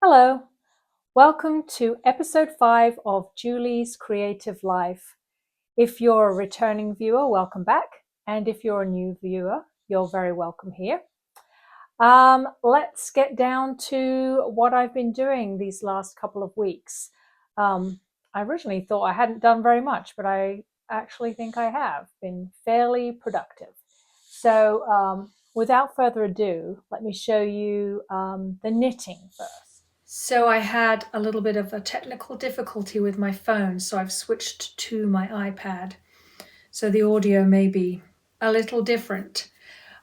Hello, welcome to episode 5 of Julie's Creative Life. If you're a returning viewer, welcome back. And if you're a new viewer, you're very welcome here. Let's get down to what I've been doing these last couple of weeks. I originally thought I hadn't done very much, but I actually think I have been fairly productive. So without further ado, let me show you the knitting first. So I had a little bit of a technical difficulty with my phone, so I've switched to my iPad. So the audio may be a little different.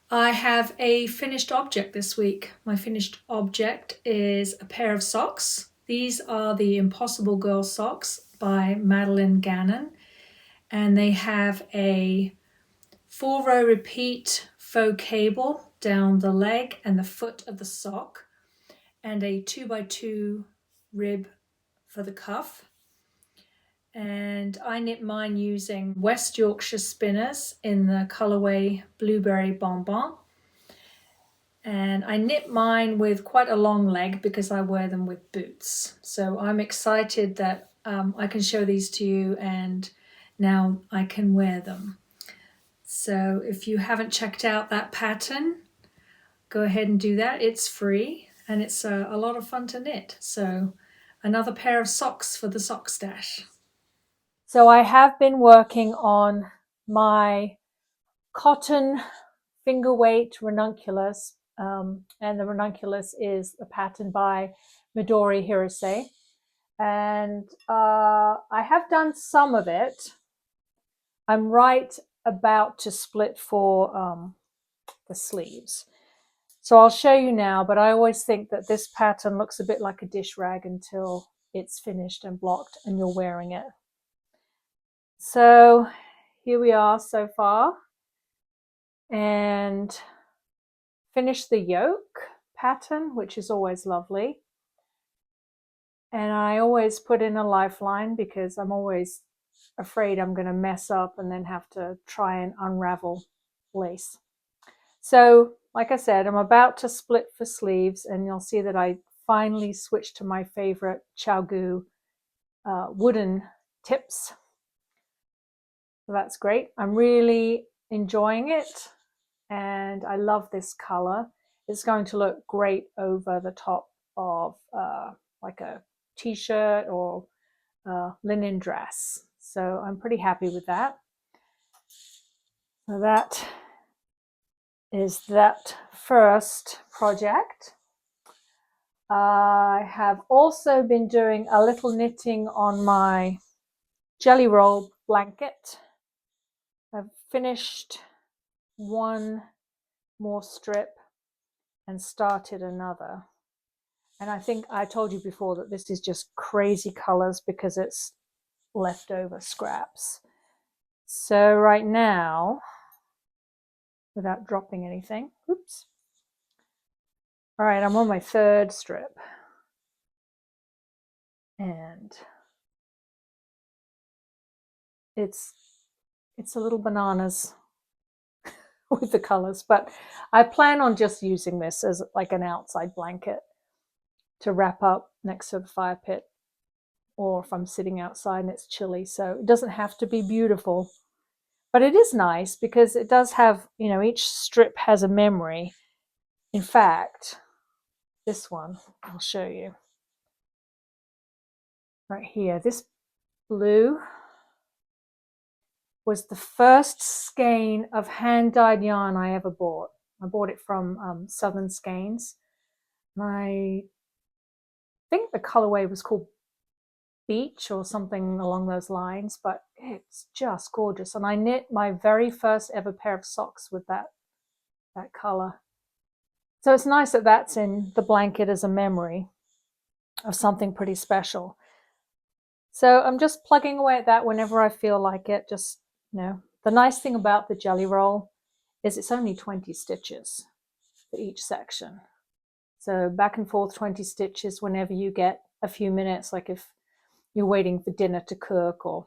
I have a finished object this week. My finished object is a pair of socks. These are the Impossible Girl socks by Madeline Gannon, and they have a 4-row repeat faux cable down the leg and the foot of the sock, and a 2x2 rib for the cuff. And I knit mine using West Yorkshire spinners in the colorway Blueberry Bonbon. And I knit mine with quite a long leg because I wear them with boots. So I'm excited that I can show these to you and now I can wear them. So if you haven't checked out that pattern, go ahead and do that. It's free. And it's a lot of fun to knit. So another pair of socks for the sock stash. So I have been working on my cotton finger weight ranunculus. And the ranunculus is a pattern by Midori Hirose. And I have done some of it. I'm right about to split for the sleeves. So I'll show you now, but I always think that this pattern looks a bit like a dish rag until it's finished and blocked and you're wearing it. So here we are so far, and finished the yoke pattern, which is always lovely. And I always put in a lifeline because I'm always afraid I'm going to mess up and then have to try and unravel lace. So like I said, I'm about to split for sleeves, and you'll see that I finally switched to my favorite Chaogu wooden tips. So that's great. I'm really enjoying it, and I love this color. It's going to look great over the top of like a t-shirt or linen dress. So I'm pretty happy with that. So that is that first project. I have also been doing a little knitting on my jelly roll blanket. I've finished one more strip and started another. And I think I told you before that this is just crazy colors because it's leftover scraps. So right now, without dropping anything, oops. All right, I'm on my third strip. And it's a little bananas with the colors, but I plan on just using this as like an outside blanket to wrap up next to the fire pit, or if I'm sitting outside and it's chilly. So it doesn't have to be beautiful, but it is nice because it does have, you know, each strip has a memory. In fact, this one, I'll show you right here. This blue was the first skein of hand-dyed yarn I ever bought. I bought it from Southern Skeins. I think the colorway was called Beach or something along those lines, but it's just gorgeous. And I knit my very first ever pair of socks with that color. So it's nice that that's in the blanket as a memory of something pretty special. So I'm just plugging away at that whenever I feel like it. Just, you know, the nice thing about the jelly roll is it's only 20 stitches for each section. So back and forth 20 stitches whenever you get a few minutes, like if you're waiting for dinner to cook, or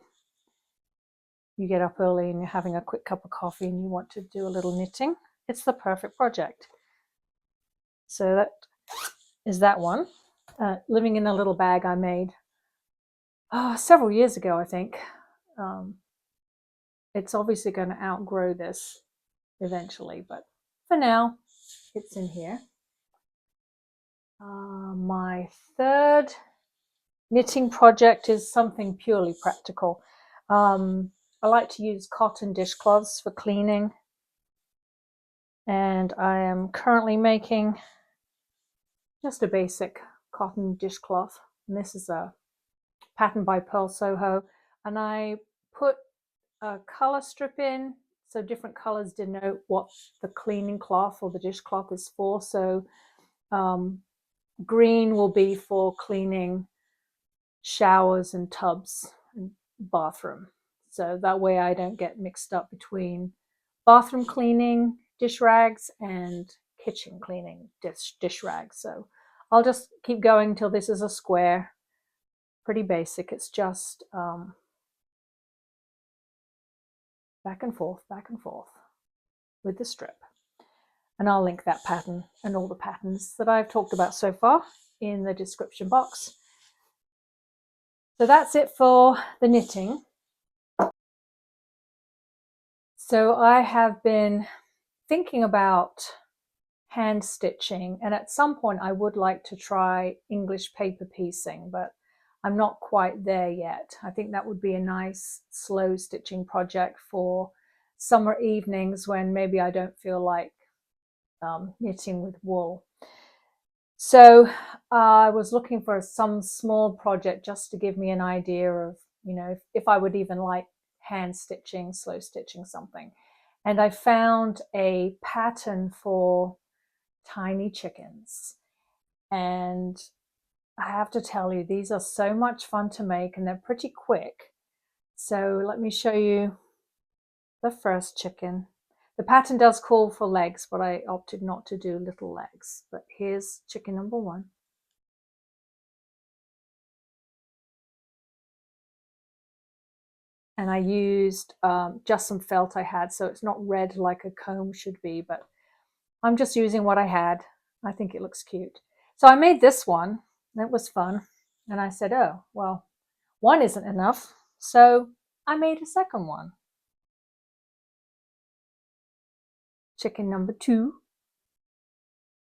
you get up early and you're having a quick cup of coffee and you want to do a little knitting, it's the perfect project. So that is that one. living in a little bag I made several years ago, I think. It's obviously going to outgrow this eventually, but for now, it's in here. My third knitting project is something purely practical. I like to use cotton dishcloths for cleaning, and I am currently making just a basic cotton dishcloth. And this is a pattern by Pearl Soho, and I put a color strip in, so different colors denote what the cleaning cloth or the dishcloth is for. So green will be for cleaning showers and tubs and bathroom. So that way I don't get mixed up between bathroom cleaning dish rags and kitchen cleaning dish rags. So I'll just keep going till this is a square. Pretty basic. It's just back and forth with the strip. And I'll link that pattern and all the patterns that I've talked about so far in the description box. So that's it for the knitting. So I have been thinking about hand stitching, and at some point I would like to try English paper piecing, but I'm not quite there yet. I think that would be a nice slow stitching project for summer evenings when maybe I don't feel like knitting with wool. So I was looking for some small project just to give me an idea of, you know, if I would even like hand stitching, slow stitching something. And I found a pattern for tiny chickens. And I have to tell you, these are so much fun to make, and they're pretty quick. So let me show you the first chicken. The pattern does call for legs, but I opted not to do little legs. But here's chicken number one. And I used just some felt I had, so it's not red like a comb should be, but I'm just using what I had. I think it looks cute. So I made this one. That was fun. And I said, oh, well, one isn't enough. So I made a second one. Chicken number two.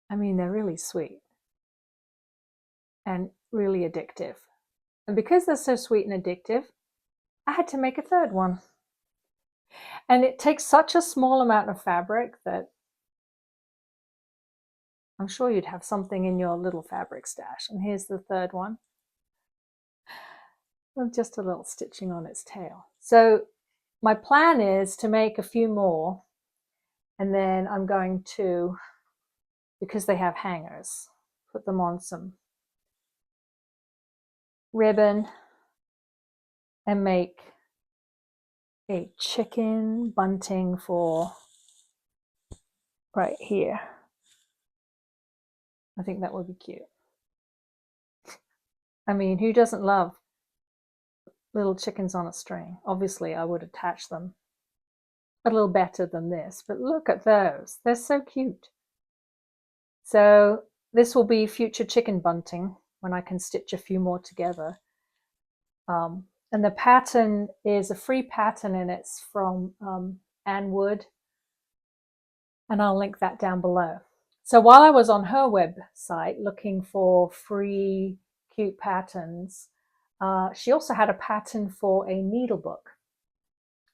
I mean, they're really sweet and really addictive. And because they're so sweet and addictive, I had to make a third one. And it takes such a small amount of fabric that I'm sure you'd have something in your little fabric stash. And here's the third one with just a little stitching on its tail. So my plan is to make a few more, and then I'm going to, because they have hangers, put them on some ribbon and make a chicken bunting for right here. I think that would be cute. I mean, who doesn't love little chickens on a string? Obviously, I would attach them a little better than this, but look at those. They're so cute. So this will be future chicken bunting when I can stitch a few more together. And the pattern is a free pattern, and it's from Anne Wood, and I'll link that down below. So while I was on her website looking for free cute patterns, she also had a pattern for a needlebook,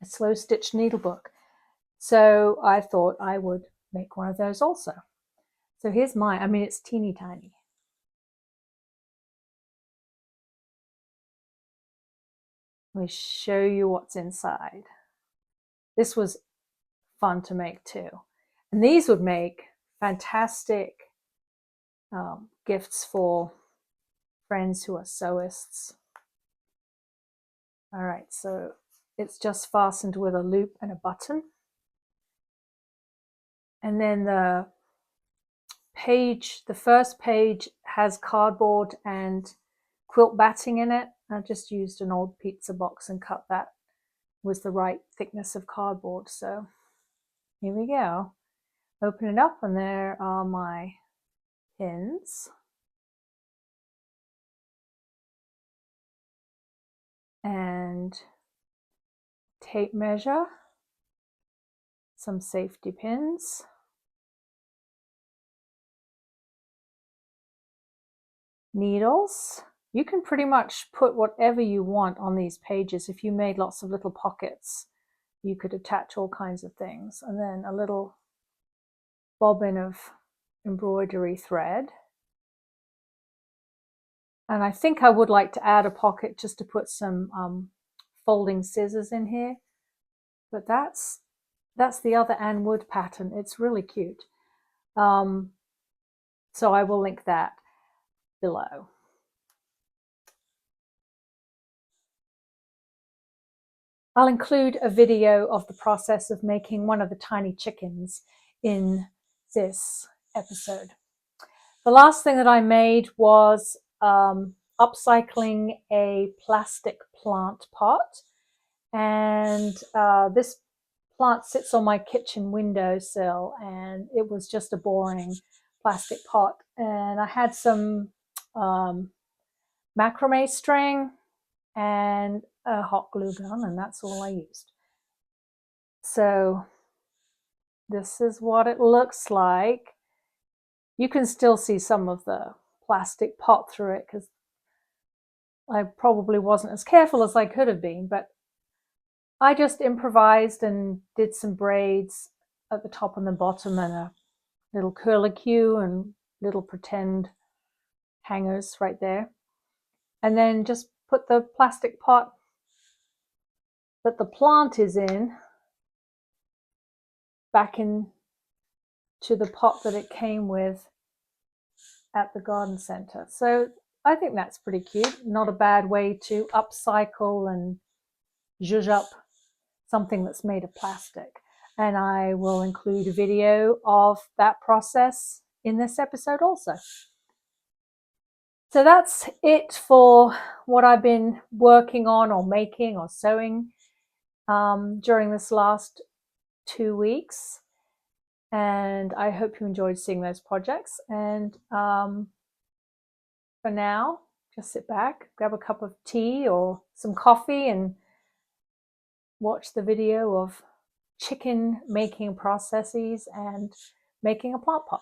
a slow stitch needlebook. So I thought I would make one of those also. So here's mine. I mean, it's teeny tiny. Let me show you what's inside. This was fun to make too. And these would make fantastic gifts for friends who are sewists. All right, so it's just fastened with a loop and a button. And then the first page has cardboard and quilt batting in it. I just used an old pizza box and cut that with the right thickness of cardboard. So here we go. Open it up, and there are my pins. and tape measure, some safety pins, needles. You can pretty much put whatever you want on these pages. If you made lots of little pockets, you could attach all kinds of things. And then a little bobbin of embroidery thread. And I think I would like to add a pocket just to put some folding scissors in here. But that's the other Ann Wood pattern. It's really cute. So I will link that below. I'll include a video of the process of making one of the tiny chickens in this episode. The last thing that I made was upcycling a plastic plant pot, and this plant sits on my kitchen windowsill, and it was just a boring plastic pot, and I had some macrame string and a hot glue gun, and that's all I used. So this is what it looks like. You can still see some of the plastic pot through it because I probably wasn't as careful as I could have been, but I just improvised and did some braids at the top and the bottom and a little curlicue and little pretend hangers right there. And then just put the plastic pot that the plant is in back in to the pot that it came with at the garden center. So I think that's pretty cute. Not a bad way to upcycle and zhuzh up something that's made of plastic. And I will include a video of that process in this episode also. So that's it for what I've been working on or making or sewing during this last 2 weeks. And I hope you enjoyed seeing those projects. And for now, just sit back, grab a cup of tea or some coffee and watch the video of chicken making processes and making a plant pot.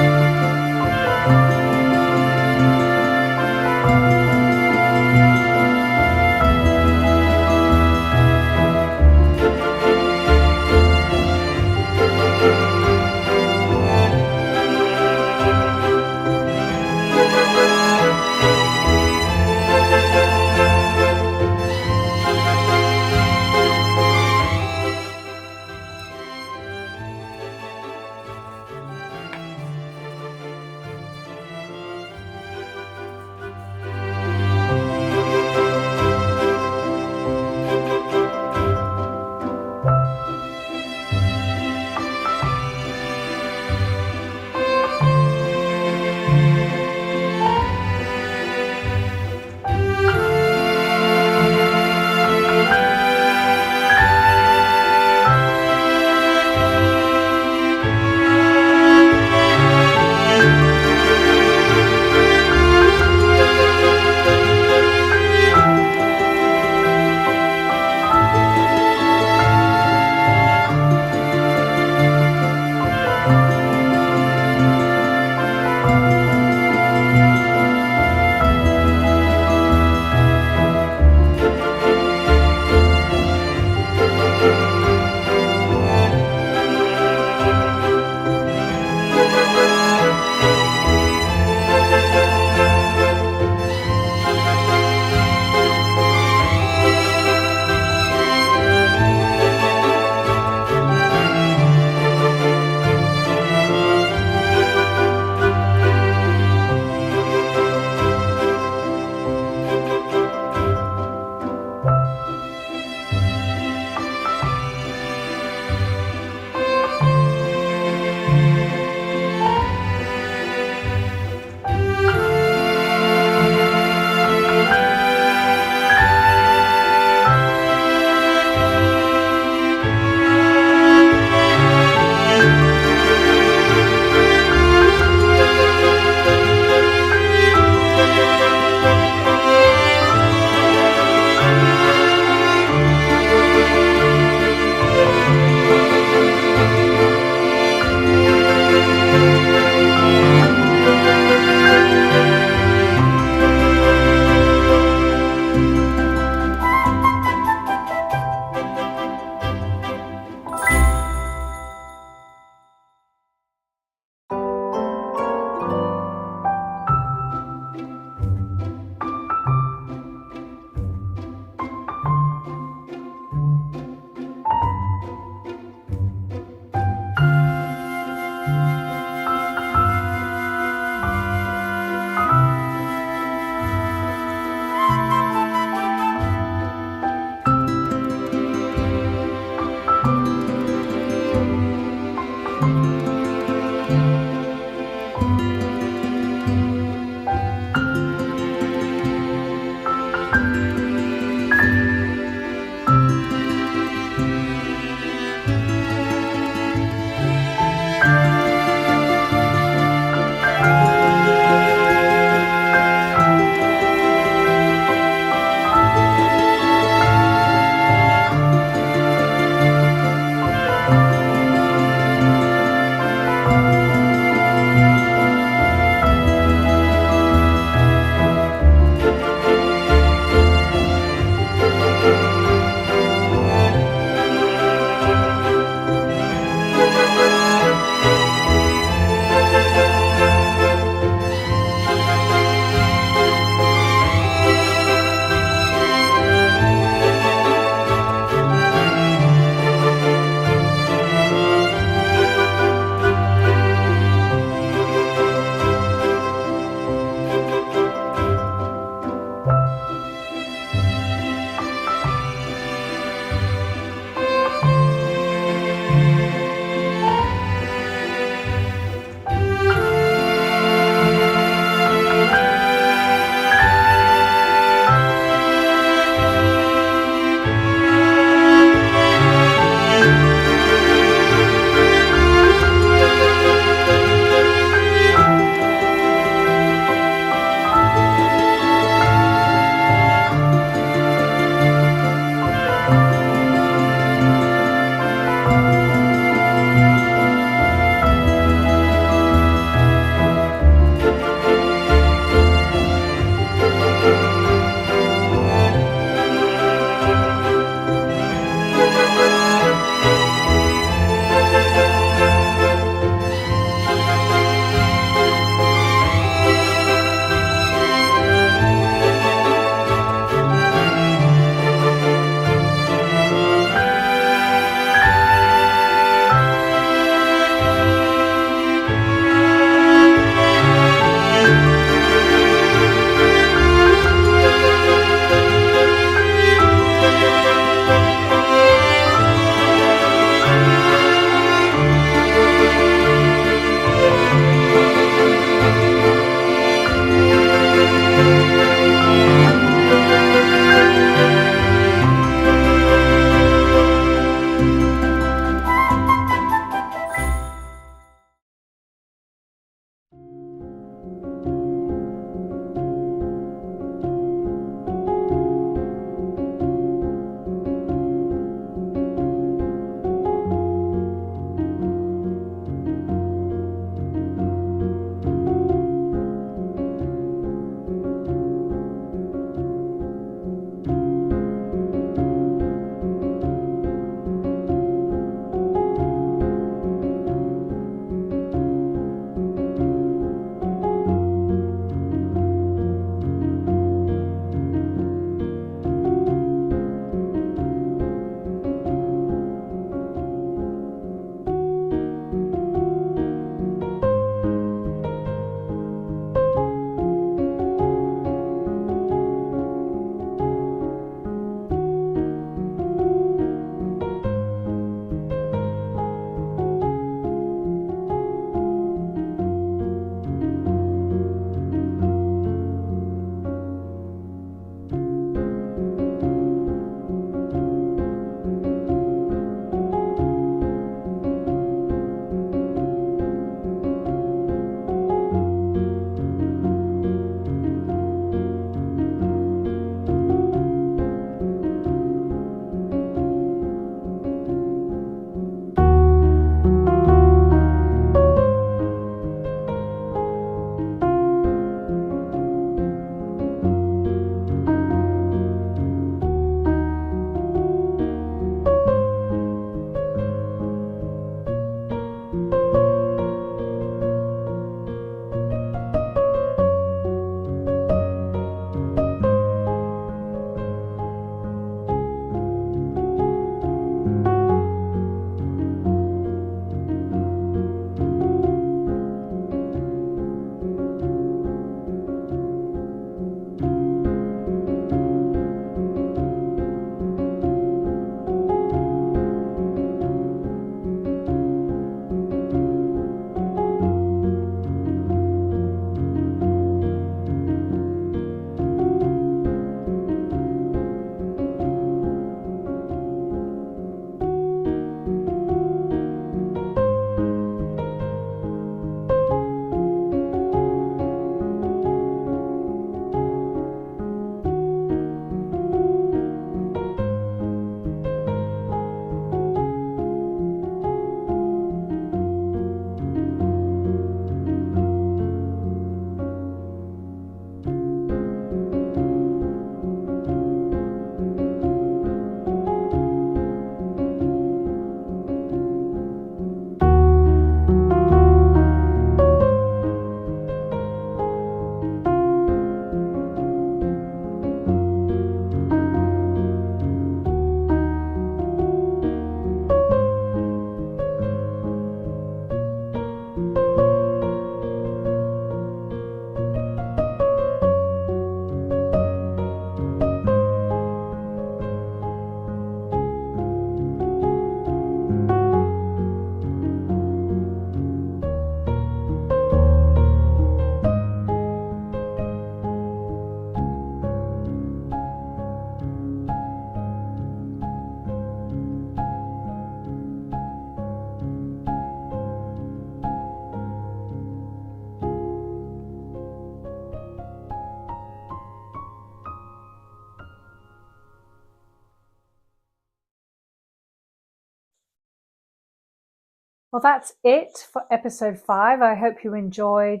Well, that's it for episode 5. I hope you enjoyed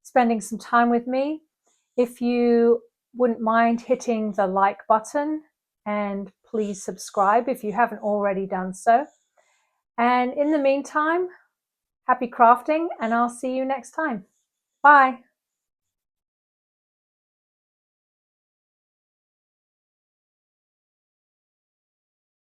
spending some time with me. If you wouldn't mind hitting the like button, and please subscribe if you haven't already done so. And in the meantime, happy crafting, and I'll see you next time. Bye.